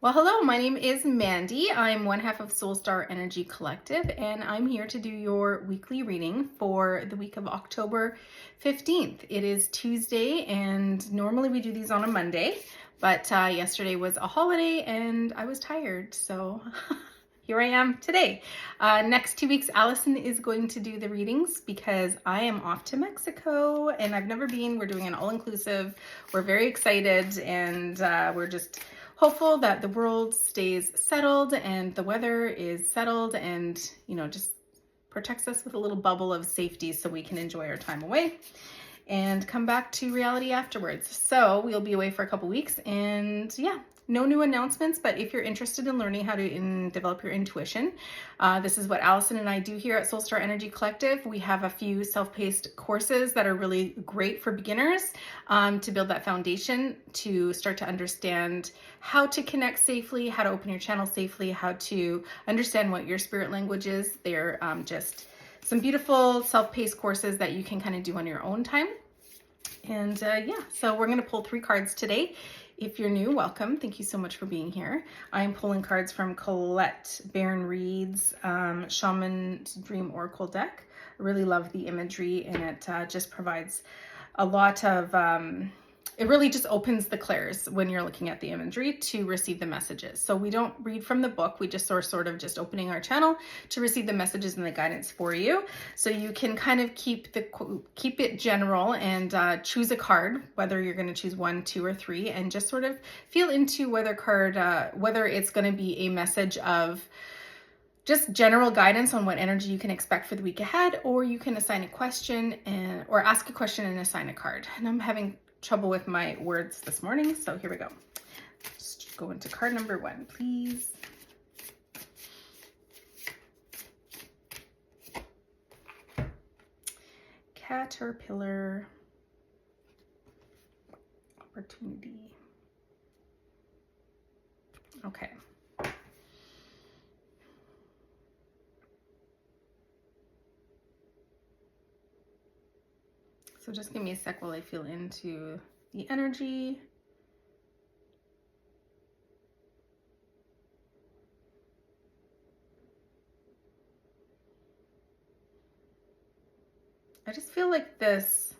Well, hello, my name is Mandy. I'm one half of Soulstar Energy Collective, and I'm here to do your weekly reading for the week of October 15th. It is Tuesday, and normally we do these on a Monday, but yesterday was a holiday and I was tired, so here I am today. Next 2 weeks, Allison is going to do the readings because I am off to Mexico and I've never been. We're doing an all-inclusive. We're very excited, and we're just hopeful that the world stays settled and the weather is settled and, just protects us with a little bubble of safety so we can enjoy our time away and come back to reality afterwards. So we'll be away for a couple weeks, and yeah, no new announcements, but if you're interested in learning how to develop your intuition, this is what Allison and I do here at Soulstar Energy Collective. We have a few self-paced courses that are really great for beginners to build that foundation, to start to understand how to connect safely, how to open your channel safely, how to understand what your spirit language is. They're just some beautiful self-paced courses that you can kind of do on your own time. And yeah, so we're going to pull 3 cards today. If you're new, welcome. Thank you so much for being here. I'm pulling cards from Colette Baron-Reid's Shaman's Dream Oracle deck. I really love the imagery, and it just provides a lot of, it really just opens the clairs when you're looking at the imagery to receive the messages. So we don't read from the book. We just sort of just opening our channel to receive the messages and the guidance for you. So you can kind of keep it general and choose a card, whether you're going to choose 1, 2, or 3, and just sort of feel into whether it's going to be a message of just general guidance on what energy you can expect for the week ahead, or you can assign a question or ask a question and assign a card. And I'm having trouble with my words this morning, so here we go. Let's go into card number 1, please. Caterpillar opportunity. Okay. So just give me a sec while I feel into the energy. I just feel like this.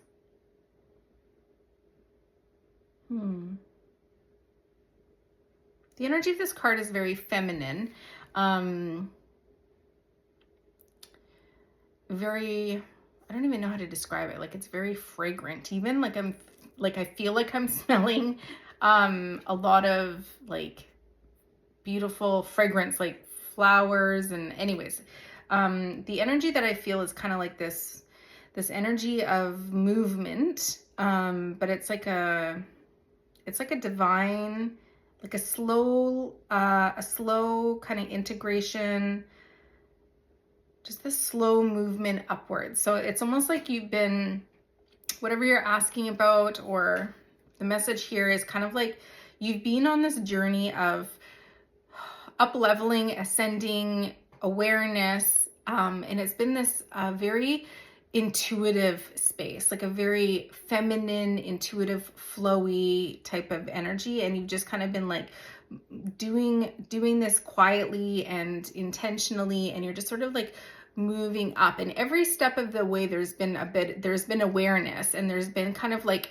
The energy of this card is very feminine. Very, I don't even know how to describe it. Like, it's very fragrant. Even I feel like I'm smelling a lot of like beautiful fragrance, like flowers. And anyways, the energy that I feel is kind of like this energy of movement, but it's like a divine, like a slow kind of integration, just this slow movement upwards. So it's almost like you've been, whatever you're asking about, or the message here is kind of like you've been on this journey of up-leveling, ascending awareness, and it's been this very intuitive space, like a very feminine, intuitive, flowy type of energy, and you've just kind of been like doing this quietly and intentionally, and you're just sort of like moving up, and every step of the way there's been awareness, and there's been kind of like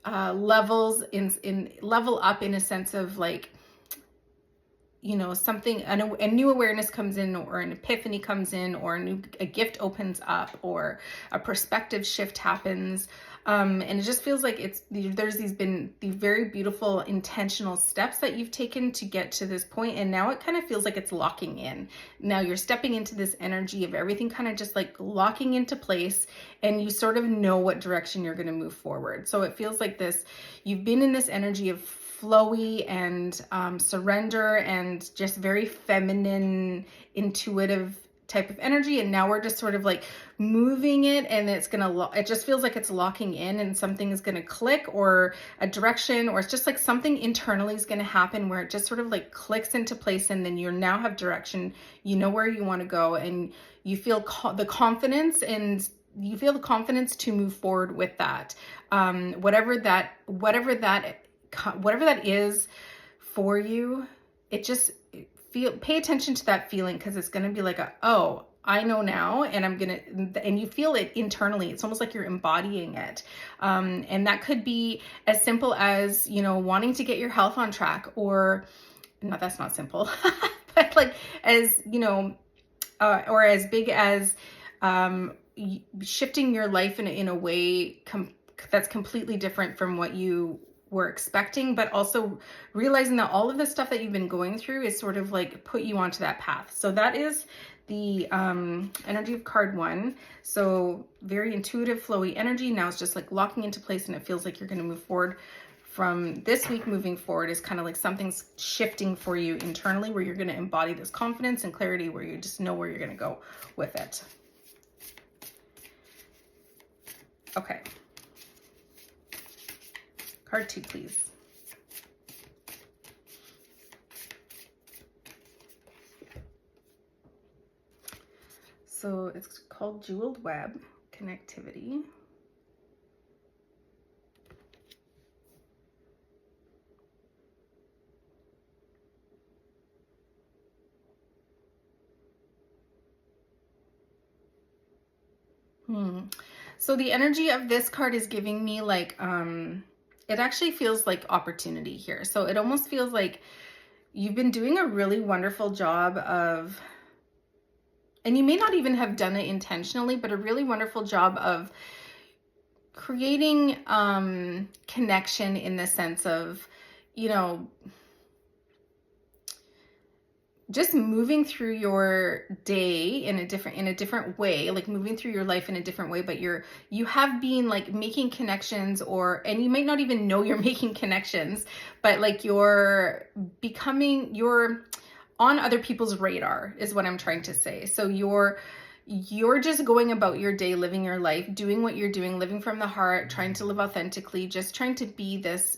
levels in level up, in a sense of like, something, a new awareness comes in, or an epiphany comes in, or a gift opens up, or a perspective shift happens. And it just feels like there's been these very beautiful intentional steps that you've taken to get to this point, and now it kind of feels like it's locking in. Now you're stepping into this energy of everything kind of just like locking into place, and you sort of know what direction you're going to move forward. So it feels like you've been in this energy of flowy and surrender, and just very feminine, intuitive type of energy, and now we're just sort of like moving it, and it just feels like it's locking in, and something is gonna click, or a direction, or it's just like something internally is gonna happen where it just sort of like clicks into place, and then you now have direction, you know where you want to go, and you feel the confidence, and you feel the confidence to move forward with that. Whatever that is for you, it just pay attention to that feeling, because it's going to be like oh, I know now, and and you feel it internally. It's almost like you're embodying it. And that could be as simple as, wanting to get your health on track, or no, that's not simple, but like, as, or as big as shifting your life in a way that's completely different from what you were expecting, but also realizing that all of the stuff that you've been going through is sort of like put you onto that path. So that is the energy of card 1. So very intuitive, flowy energy. Now it's just like locking into place, and it feels like you're going to move forward from this week. Moving forward is kind of like something's shifting for you internally, where you're going to embody this confidence and clarity, where you just know where you're going to go with it. Okay. Card 2, please. So it's called Jeweled Web Connectivity. So the energy of this card is giving me like, it actually feels like opportunity here. So it almost feels like you've been doing a really wonderful job of, and you may not even have done it intentionally, but a really wonderful job of creating connection, in the sense of, just moving through your day in a different way, like moving through your life in a different way, but you have been like making connections, and you might not even know you're making connections, but like you're on other people's radar, is what I'm trying to say. So you're just going about your day, living your life, doing what you're doing, living from the heart, trying to live authentically, just trying to be this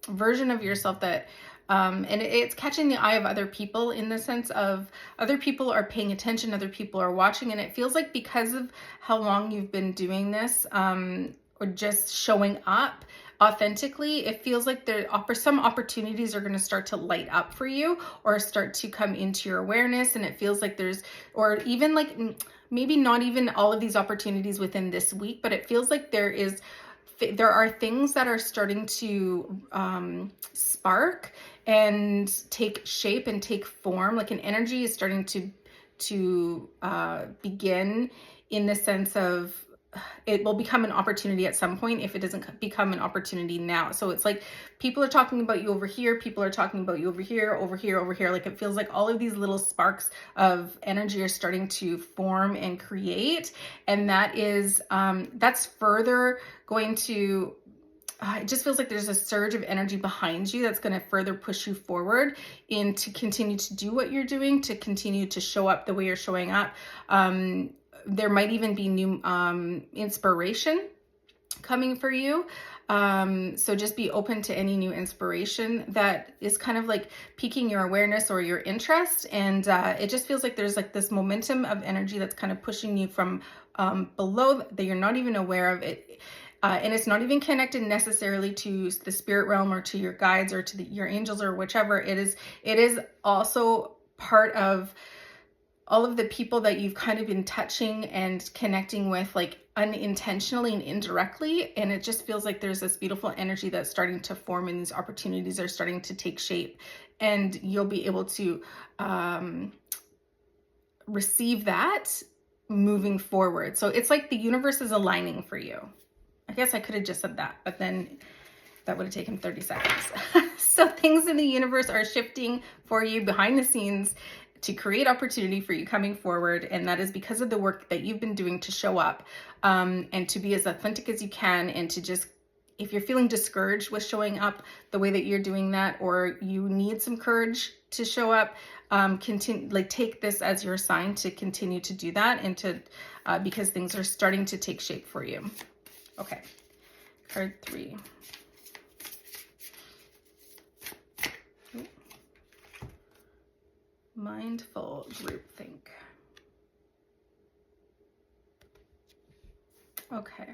version of yourself that and it's catching the eye of other people, in the sense of other people are paying attention, other people are watching, and it feels like because of how long you've been doing this, or just showing up authentically, it feels like some opportunities are going to start to light up for you, or start to come into your awareness. And it feels like or even like maybe not even all of these opportunities within this week, but it feels like there are things that are starting to spark and take shape and take form. Like an energy is starting to begin, in the sense of it will become an opportunity at some point, if it doesn't become an opportunity now. So it's like people are talking about you over here, people are talking about you over here, over here, over here. Like it feels like all of these little sparks of energy are starting to form and create. And that is, that's further going to, it just feels like there's a surge of energy behind you that's going to further push you forward and to continue to do what you're doing, to continue to show up the way you're showing up. There might even be new inspiration coming for you. So just be open to any new inspiration that is kind of like piquing your awareness or your interest. And it just feels like there's like this momentum of energy that's kind of pushing you from below, that you're not even aware of it. And it's not even connected necessarily to the spirit realm or to your guides or to your angels or whichever. It is also part of all of the people that you've kind of been touching and connecting with, like unintentionally and indirectly. And it just feels like there's this beautiful energy that's starting to form, and these opportunities are starting to take shape, and you'll be able to receive that moving forward. So it's like the universe is aligning for you. I guess I could have just said that, but then that would have taken 30 seconds. So things in the universe are shifting for you behind the scenes to create opportunity for you coming forward. And that is because of the work that you've been doing to show up and to be as authentic as you can. And to just, if you're feeling discouraged with showing up the way that you're doing that, or you need some courage to show up, take this as your sign to continue to do that, and to because things are starting to take shape for you. Okay, card 3. Mindful groupthink. Okay.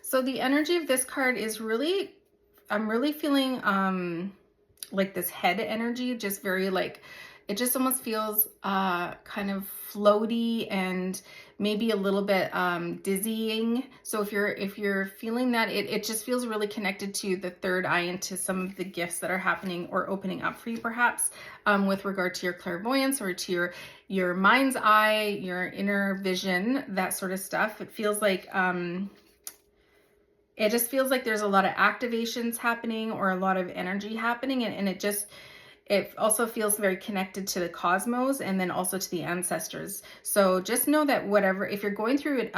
So the energy of this card is really, I'm really feeling like this head energy, just very like, it just almost feels kind of floaty and maybe a little bit dizzying. So if you're feeling that, it just feels really connected to the third eye and to some of the gifts that are happening or opening up for you, perhaps with regard to your clairvoyance or to your mind's eye, your inner vision, that sort of stuff. It feels like it just feels like there's a lot of activations happening or a lot of energy happening, and it also feels very connected to the cosmos and then also to the ancestors. So just know that whatever, if you're going through it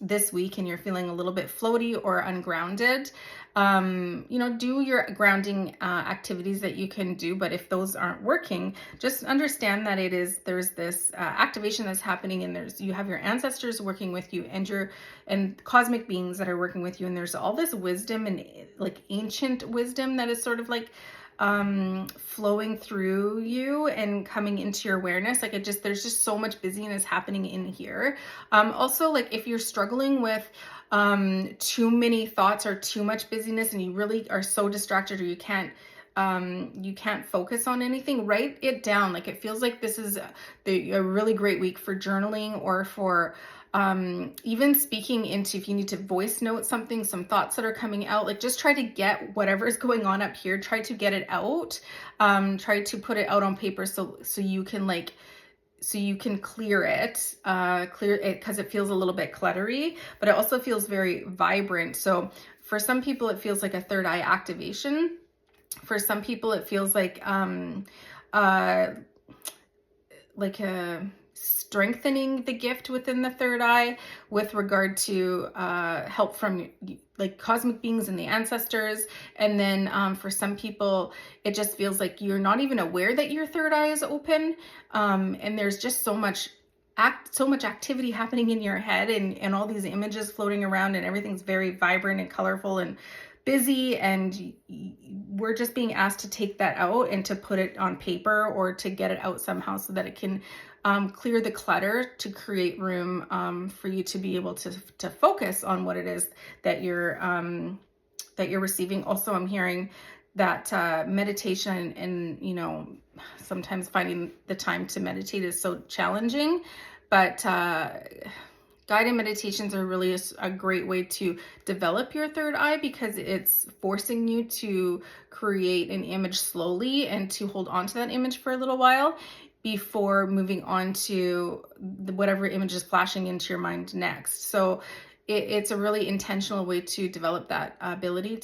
this week and you're feeling a little bit floaty or ungrounded, do your grounding activities that you can do. But if those aren't working, just understand that there's this activation that's happening, and you have your ancestors working with you and cosmic beings that are working with you. And there's all this wisdom and like ancient wisdom that is sort of like flowing through you and coming into your awareness. Like there's just so much busyness happening in here. Also, like if you're struggling with too many thoughts or too much busyness and you really are so distracted, or you can't focus on anything, write it down. Like it feels like this is a really great week for journaling, or for even speaking into, if you need to voice note something, some thoughts that are coming out, like just try to get whatever is going on up here, try to get it out, try to put it out on paper so you can clear it because it feels a little bit cluttery, but it also feels very vibrant. So for some people it feels like a third eye activation. For some people it feels like a strengthening the gift within the third eye with regard to help from like cosmic beings and the ancestors. And then for some people it just feels like you're not even aware that your third eye is open, and there's just so much activity happening in your head, and all these images floating around, and everything's very vibrant and colorful and busy, and we're just being asked to take that out and to put it on paper or to get it out somehow so that it can clear the clutter, to create room for you to be able to focus on what it is that you're receiving. Also, I'm hearing that meditation and sometimes finding the time to meditate is so challenging, but guided meditations are really a great way to develop your third eye, because it's forcing you to create an image slowly and to hold on to that image for a little while before moving on to whatever image is flashing into your mind next. So it's a really intentional way to develop that ability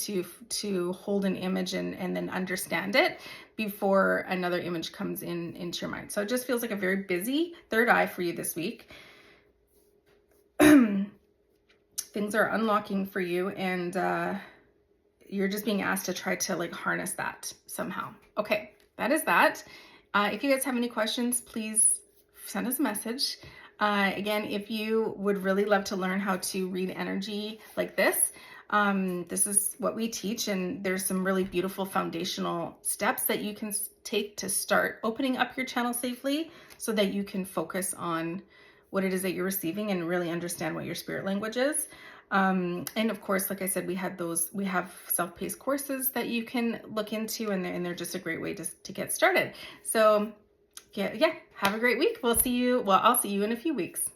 to hold an image and then understand it before another image comes into your mind. So it just feels like a very busy third eye for you this week. Things are unlocking for you, and you're just being asked to try to like harness that somehow. Okay, that is that. If you guys have any questions, please send us a message. Again, if you would really love to learn how to read energy like this is what we teach, and there's some really beautiful foundational steps that you can take to start opening up your channel safely so that you can focus on what it is that you're receiving and really understand what your spirit language is. And of course, like I said, we have self-paced courses that you can look into, and they're just a great way to get started. So yeah, have a great week. I'll see you in a few weeks.